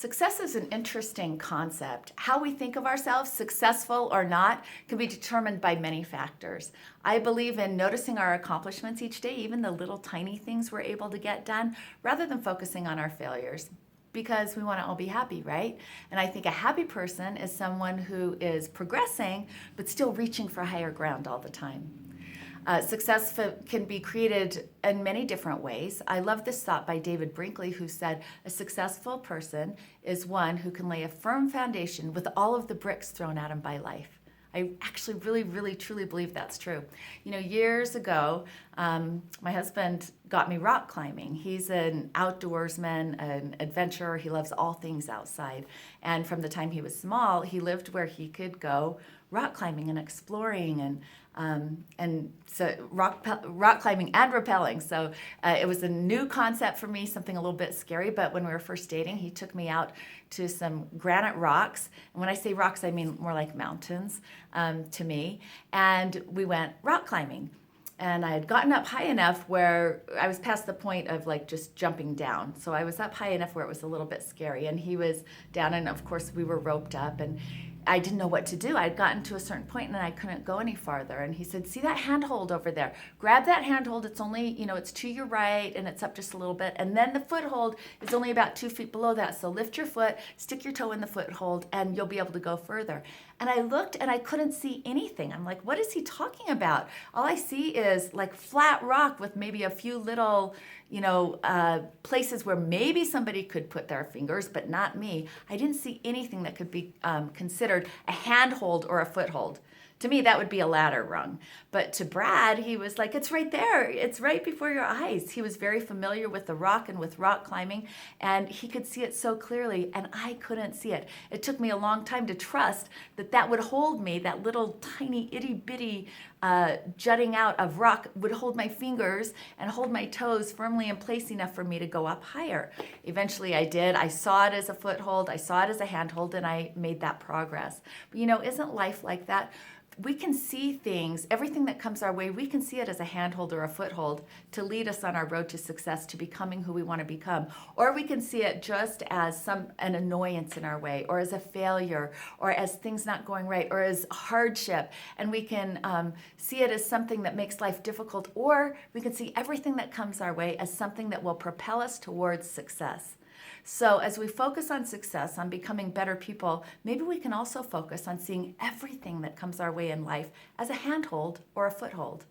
Success is an interesting concept. How we think of ourselves, successful or not, can be determined by many factors. I believe in noticing our accomplishments each day, even the little tiny things we're able to get done, rather than focusing on our failures. Because we want to all be happy, right? And I think a happy person is someone who is progressing, but still reaching for higher ground all the time. Can be created in many different ways. I love this thought by David Brinkley, who said, a successful person is one who can lay a firm foundation with all of the bricks thrown at him by life. I actually really, truly believe that's true. You know, years ago, my husband got me rock climbing. He's an outdoorsman, an adventurer. He loves all things outside. And from the time he was small, he lived where he could go rock climbing and exploring and so rock climbing and rappelling. So it was a new concept for me, something a little bit scary. But when we were first dating, he took me out to some granite rocks. And when I say rocks, I mean more like mountains to me. And we went rock climbing. And I had gotten up high enough where I was past the point of like just jumping down. So I was up high enough where it was a little bit scary. And he was down, and of course we were roped up, and I didn't know what to do. I'd gotten to a certain point and I couldn't go any farther. And he said, see that handhold over there? Grab that handhold. It's only, it's to your right and it's up just a little bit. And then the foothold is only about 2 feet below that. So lift your foot, stick your toe in the foothold, and you'll be able to go further. And I looked and I couldn't see anything. I'm like, what is he talking about? All I see is like flat rock with maybe a few little, places where maybe somebody could put their fingers, but not me. I didn't see anything that could be considered a handhold or a foothold. To me, that would be a ladder rung. But to Brad, he was like, it's right there. It's right before your eyes. He was very familiar with the rock and with rock climbing, and he could see it so clearly, and I couldn't see it. It took me a long time to trust that that would hold me, that little tiny itty bitty jutting out of rock would hold my fingers and hold my toes firmly in place enough for me to go up higher. Eventually I did. I saw it as a foothold. I saw it as a handhold, and I made that progress. But isn't life like that? We can see things, everything that comes our way, we can see it as a handhold or a foothold to lead us on our road to success, to becoming who we want to become. Or we can see it just as an annoyance in our way, or as a failure, or as things not going right, or as hardship. And we can see it as something that makes life difficult, or we can see everything that comes our way as something that will propel us towards success. So as we focus on success, on becoming better people, maybe we can also focus on seeing everything that comes our way in life as a handhold or a foothold.